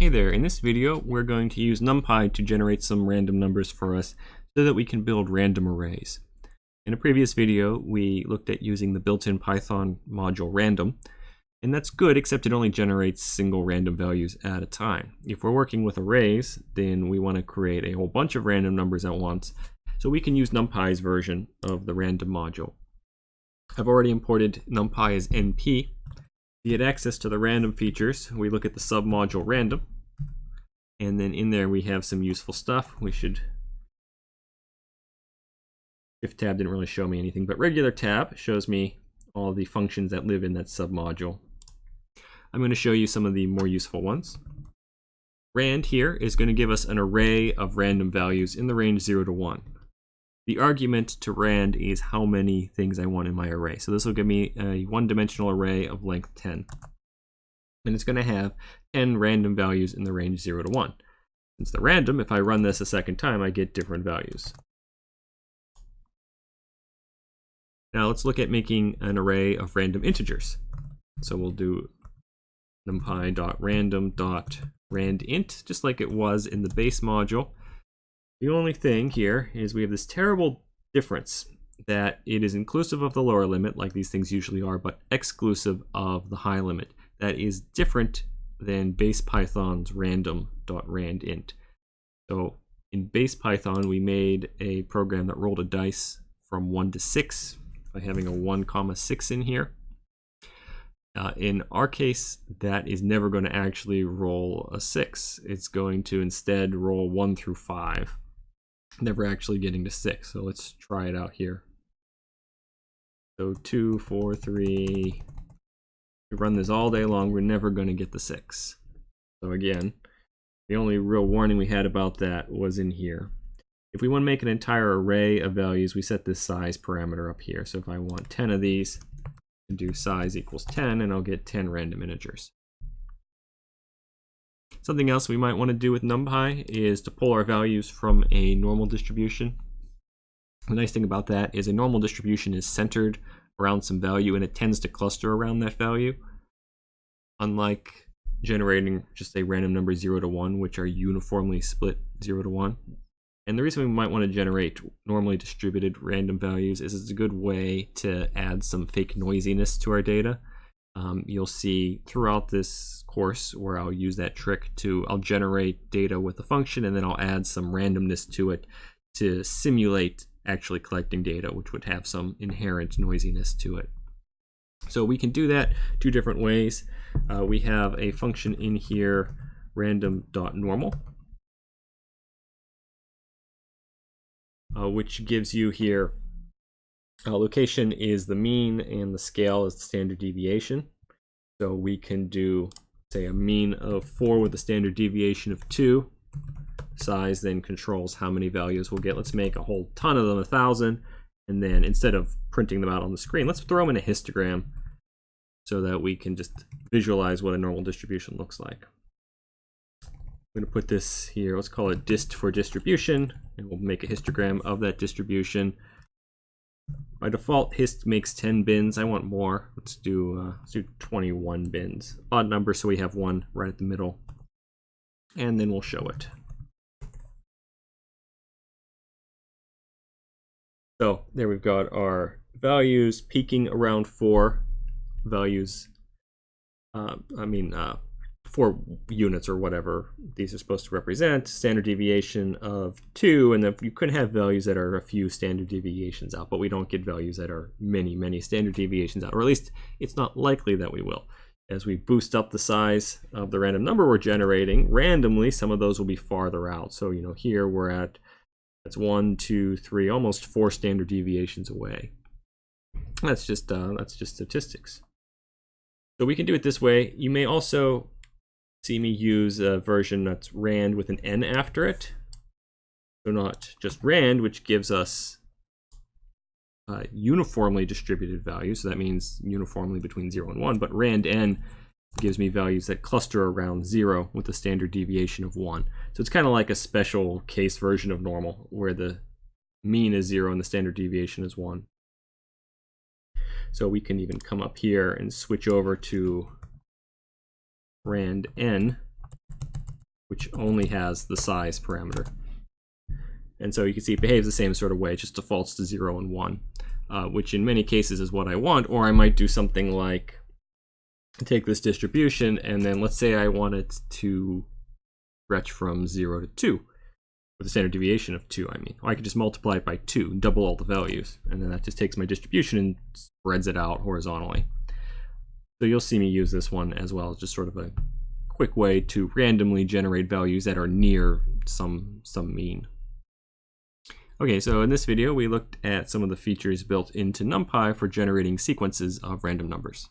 Hey there, in this video we're going to use NumPy to generate some random numbers for us so that we can build random arrays. In a previous video we looked at using the built-in Python module random, and that's good except it only generates single random values at a time. If we're working with arrays, then we want to create a whole bunch of random numbers at once, so we can use NumPy's version of the random module. I've already imported NumPy as NP. To get access to the random features, we look at the submodule random, and then in there we have some useful stuff. Shift tab didn't really show me anything, but regular tab shows me all the functions that live in that submodule. I'm going to show you some of the more useful ones. Rand here is going to give us an array of random values in the range 0 to 1. The argument to rand is how many things I want in my array. So this will give me a one-dimensional array of length 10. And it's going to have 10 random values in the range 0 to 1. Since they're random, if I run this a second time, I get different values. Now let's look at making an array of random integers. So we'll do numpy.random.randint, just like it was in the base module. The only thing here is we have this terrible difference that it is inclusive of the lower limit, like these things usually are, but exclusive of the high limit. That is different than base Python's random.randint. So in base Python, we made a program that rolled a dice from 1 to 6 by having a 1, 6 in here. In our case, that is never going to actually roll a 6. It's going to instead roll 1 through 5. Never actually getting to 6. So let's try it out here. So 2, 4, 3. We run this all day long, we're never going to get the 6. So again, the only real warning we had about that was in here. If we want to make an entire array of values, we set this size parameter up here. So if I want 10 of these, I can do size equals 10, and I'll get 10 random integers. Something else we might want to do with NumPy is to pull our values from a normal distribution. The nice thing about that is a normal distribution is centered around some value, and it tends to cluster around that value. Unlike generating just a random number 0 to 1, which are uniformly split 0 to 1. And the reason we might want to generate normally distributed random values is it's a good way to add some fake noisiness to our data. You'll see throughout this course where I'll use that trick I'll generate data with a function, and then I'll add some randomness to it to simulate actually collecting data, which would have some inherent noisiness to it. So we can do that two different ways. We have a function in here, random.normal, which gives you here location is the mean and the scale is the standard deviation. So we can do, say, a mean of 4 with a standard deviation of 2. Size then controls how many values we'll get. Let's make a whole ton of them, 1,000, and then instead of printing them out on the screen, let's throw them in a histogram so that we can just visualize what a normal distribution looks like. I'm going to put this here, let's call it dist for distribution, and we'll make a histogram of that distribution. By default, hist makes 10 bins. I want more. Let's do 21 bins. Odd number, so we have one right at the middle. And then we'll show it. So there we've got our values peaking around 4 values. 4 units or whatever these are supposed to represent, standard deviation of 2, and then you could have values that are a few standard deviations out, but we don't get values that are many standard deviations out, or at least it's not likely that we will. As we boost up the size of the random number we're generating, randomly some of those will be farther out. So here we're at, that's 1, 2, 3, almost 4 standard deviations away. That's just statistics. So we can do it this way. You may also see me use a version that's rand with an n after it. So not just rand, which gives us uniformly distributed values. So that means uniformly between 0 and 1. But rand n gives me values that cluster around 0 with a standard deviation of 1. So it's kind of like a special case version of normal, where the mean is 0 and the standard deviation is 1. So we can even come up here and switch over to rand n which only has the size parameter. And so you can see it behaves the same sort of way, it just defaults to 0 and 1, which in many cases is what I want. Or I might do something like take this distribution, and then let's say I want it to stretch from 0 to 2, with a standard deviation of 2, I mean. Or I could just multiply it by 2, double all the values, and then that just takes my distribution and spreads it out horizontally. So you'll see me use this one as well as just sort of a quick way to randomly generate values that are near some mean. Okay, so in this video we looked at some of the features built into NumPy for generating sequences of random numbers.